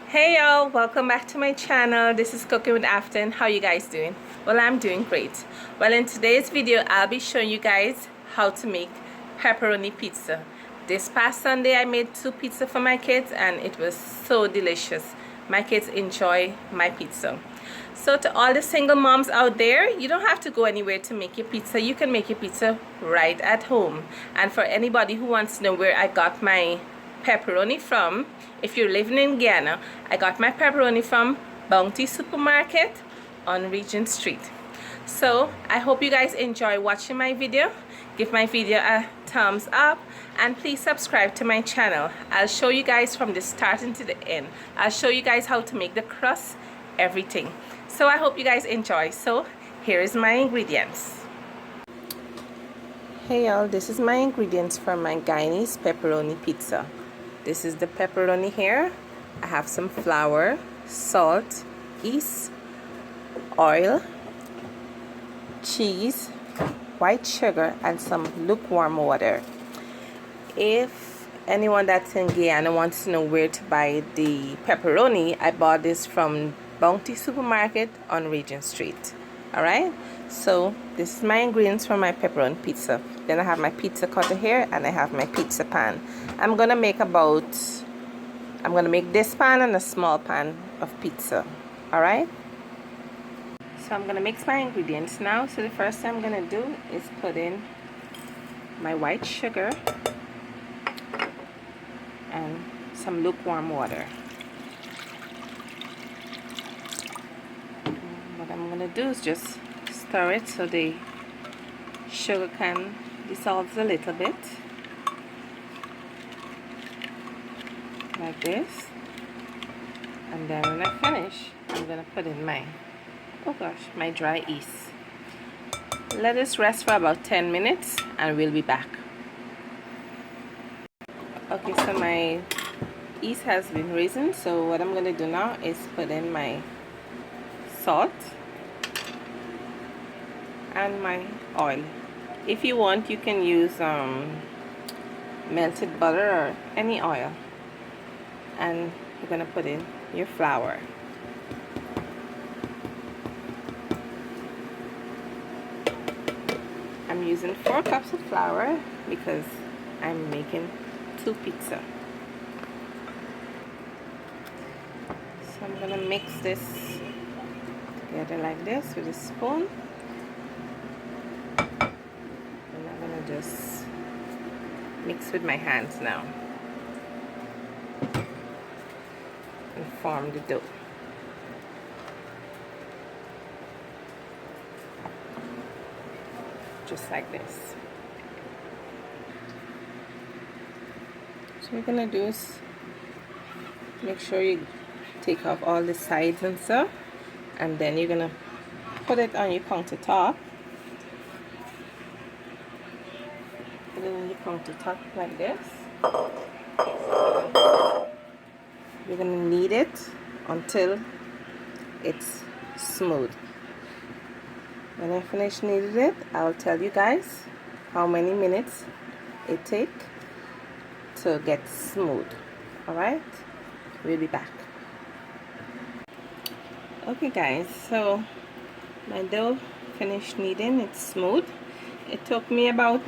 Hey y'all, welcome back to my channel. This is Cooking with Afton. How you guys doing? Well, I'm doing great. Well, in today's video I'll be showing you guys how to make pepperoni pizza. This past Sunday I made 2 pizza for my kids and it was so delicious. My kids enjoy my pizza. So to all the single moms out there, you don't have to go anywhere to make your pizza. You can make your pizza right at home. And for anybody who wants to know where I got my pepperoni from, if you're living in Guyana, I got my pepperoni from Bounty Supermarket on Regent Street. So I hope you guys enjoy watching my video. Give my video a thumbs up and please subscribe to my channel. I'll show you guys from the start to the end. I'll show you guys how to make the crust, everything. So I hope you guys enjoy. So here is my ingredients. Hey y'all, this is my ingredients for my Guyanese pepperoni pizza. This is the pepperoni here. I have some flour, salt, yeast, oil, cheese, white sugar, and some lukewarm water. If anyone that's in Guyana wants to know where to buy the pepperoni, I bought this from Bounty Supermarket on Regent Street. Alright, so this is my ingredients for my pepperoni pizza. Then I have my pizza cutter here and I have my pizza pan. I'm gonna make this pan and a small pan of pizza. Alright, so I'm gonna mix my ingredients now. So the first thing I'm gonna do is put in my white sugar and some lukewarm water. What I'm gonna do is just stir it so the sugar can dissolve a little bit, like this. And then when I finish, I'm gonna put in my my dry yeast. Let this rest for about 10 minutes and we'll be back. Okay, so my yeast has been risen, so what I'm gonna do now is put in my salt and my oil. If you want, you can use melted butter or any oil. And you're gonna put in your flour. I'm using 4 cups of flour because I'm making 2 pizza. So I'm gonna mix this together like this with a spoon. And I'm gonna just mix with my hands now and form the dough. Just like this. So what you're gonna do is make sure you take off all the sides and stuff, and then you're gonna put it on your countertop. Put it on your countertop like this. You're gonna knead it until it's smooth. When I finish kneading it, I'll tell you guys how many minutes it takes to get smooth. Alright, we'll be back. Okay guys, so my dough finished kneading. It's smooth. It took me about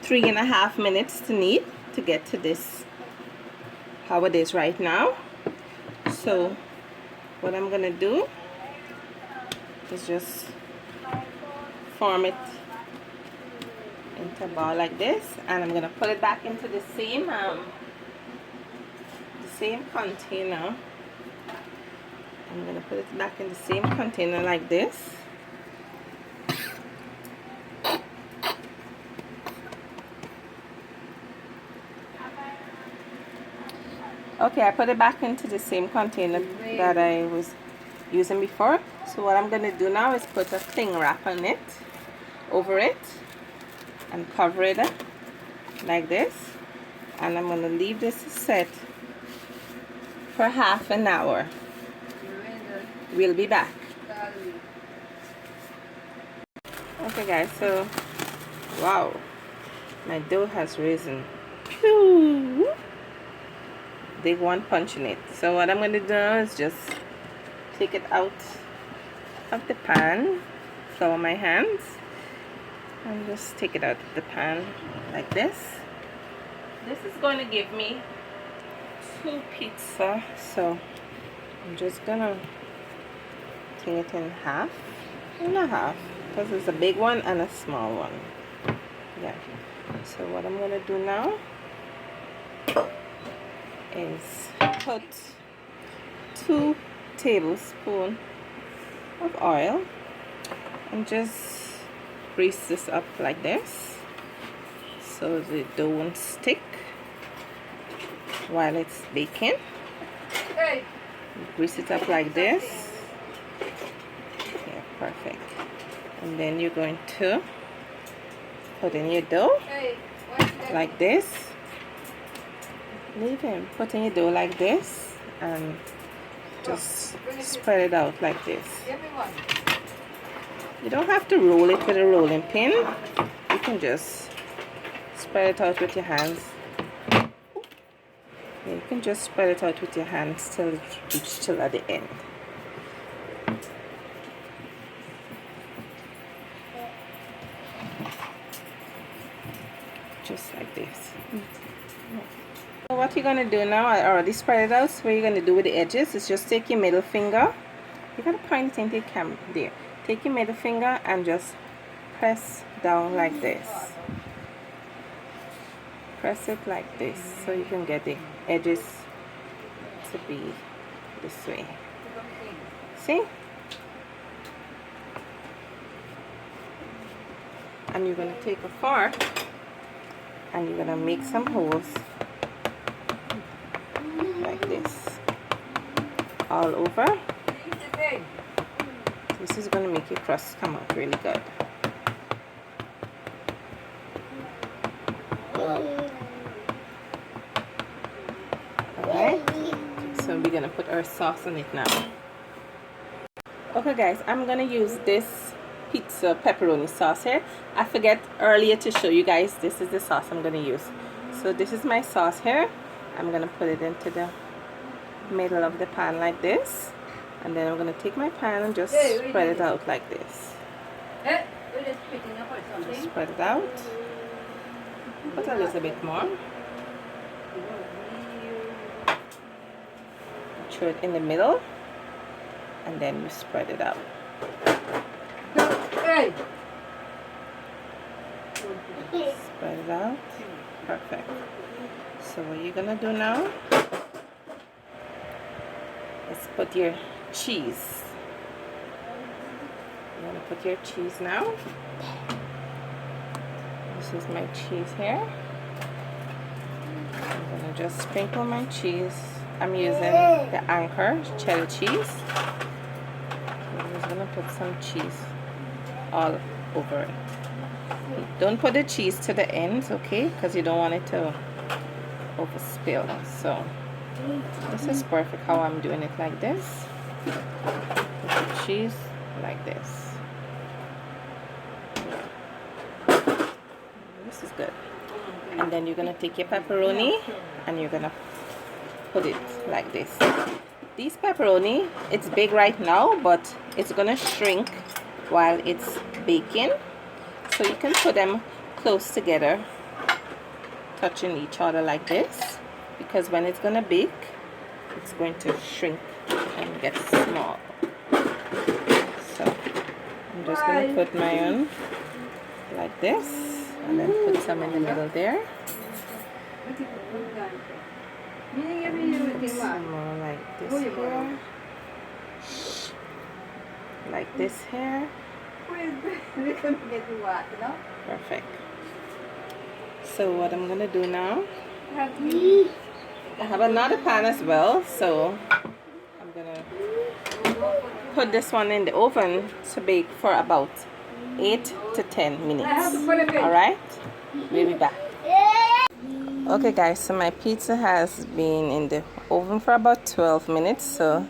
3.5 minutes to knead to get to this, how it is right now. So what I'm gonna do is just form it into a ball like this, and I'm gonna put it back into the same container. I'm gonna put it back in the same container like this. Okay, I put it back into the same container that I was using before. So what I'm gonna do now is put a cling wrap on it, over it, and cover it up like this. And I'm gonna leave this set for half an hour. We'll be back. Okay guys, so wow, my dough has risen. Phew. big one punching it. So what I'm going to do is just take it out of the pan, flour my hands, and just take it out of the pan like this. This is going to give me 2 pizza, so I'm just gonna take it in half and a half, because it's a big one and a small one. Yeah, so what I'm gonna do now is put 2 tablespoons of oil and just grease this up like this so the dough won't stick while it's baking. Grease it up like this. Yeah, perfect. And then you're going to put in your dough like this. Leave him. Put in your dough like this and just spread it out like this. You don't have to roll it with a rolling pin. You can just spread it out with your hands. You can just spread it out with your hands till it reaches till at the end. Just like this. So what you're going to do now, I already spread it out, so what you're going to do with the edges is just take your middle finger. You got to point it into the camera there. Take your middle finger and just press down like this. Press it like this so you can get the edges to be this way. See? And you're going to take a fork and you're going to make some holes like this all over. This is going to make your crust come out really good. Okay, so we're going to put our sauce on it now. Okay guys, I'm going to use this pizza pepperoni sauce here. I forget earlier to show you guys, this is the sauce I'm going to use. So this is my sauce here. I'm going to put it into the middle of the pan like this. And then I'm going to take my pan and just spread it out like this. Just spread it out. Put a little bit more. Throw it in the middle. And then you spread it out. Spread it out. Perfect. So what you're going to do now is put your cheese. You're going to put your cheese now. This is my cheese here. I'm going to just sprinkle my cheese. I'm using the Anchor cheddar cheese. I'm just going to put some cheese all over it. Don't put the cheese to the ends, okay? Because you don't want it to overspill. So this is perfect how I'm doing it like this. Put the cheese like this. This is good. And then you're going to take your pepperoni and you're going to put it like this. These pepperoni, it's big right now, but it's going to shrink while it's baking. So you can put them close together, touching each other like this, because when it's going to bake, it's going to shrink and get small. So I'm just going to put my own like this, and then put some in the middle there. Some more like this here. Like this here. Perfect. So what I'm gonna do now, I have another pan as well, so I'm gonna put this one in the oven to bake for about 8 to 10 minutes. Alright, we'll be back. Okay guys, so my pizza has been in the oven for about 12 minutes, so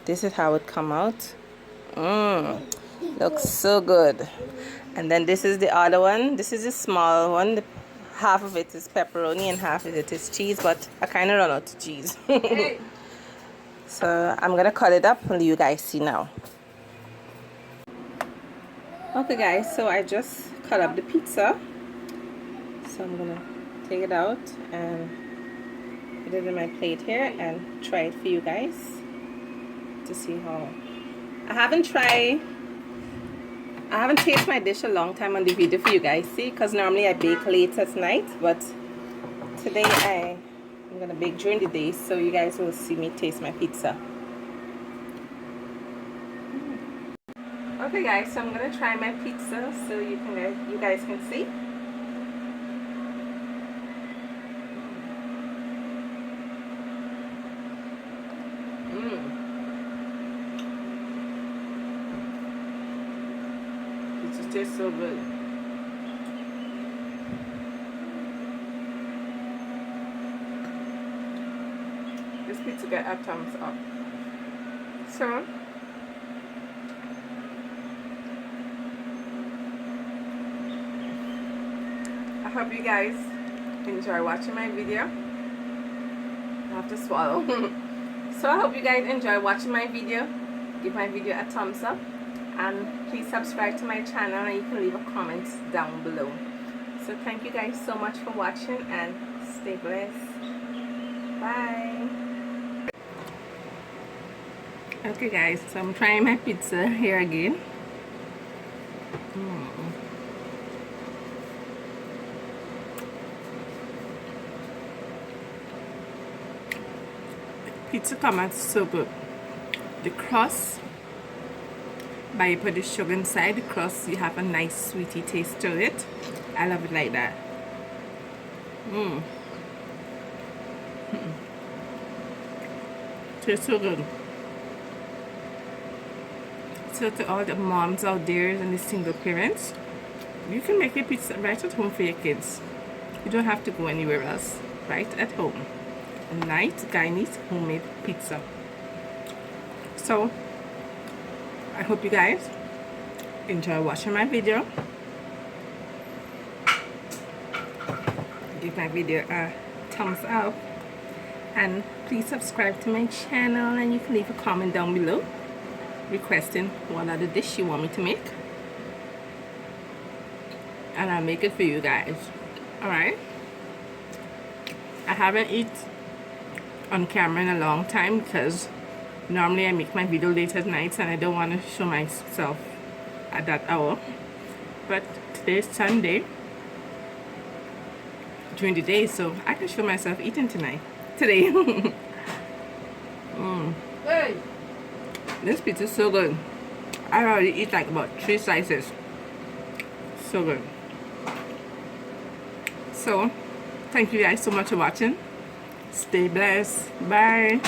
this is how it come out. Looks so good. And then this is the other one. This is the small one, the half of it is pepperoni and half of it is cheese, but I kind of run out of cheese. So I'm gonna cut it up and let you guys see now. Okay guys, so I just cut up the pizza, so I'm gonna take it out and put it in my plate here and try it for you guys to see how. I haven't tasted my dish a long time on the video for you guys see, because normally I bake late at night, but today I'm gonna bake during the day, so you guys will see me taste my pizza. Okay guys, so I'm gonna try my pizza so you guys can see. It just tastes so good. This pizza got a thumbs up. So I hope you guys enjoy watching my video. I have to swallow. So I hope you guys enjoy watching my video. Give my video a thumbs up and please subscribe to my channel, and you can leave a comment down below. So thank you guys so much for watching and stay blessed. Bye. Okay guys, so I'm trying my pizza here again. Pizza come out so good. The crust, by you put the sugar inside the crust, you have a nice sweety taste to it. I love it like that. Tastes so good. So to all the moms out there and the single parents, you can make your pizza right at home for your kids. You don't have to go anywhere else. Right at home. A nice Guyanese homemade pizza. So I hope you guys enjoy watching my video. Give my video a thumbs up and please subscribe to my channel, and you can leave a comment down below requesting what other dish you want me to make, and I'll make it for you guys. Alright, I haven't eaten on camera in a long time because normally I make my video late at night and I don't want to show myself at that hour, but today's Sunday during the day, so I can show myself eating today. Hey. This pizza is so good. I already eat like about 3 slices. So good. So thank you guys so much for watching. Stay blessed. Bye.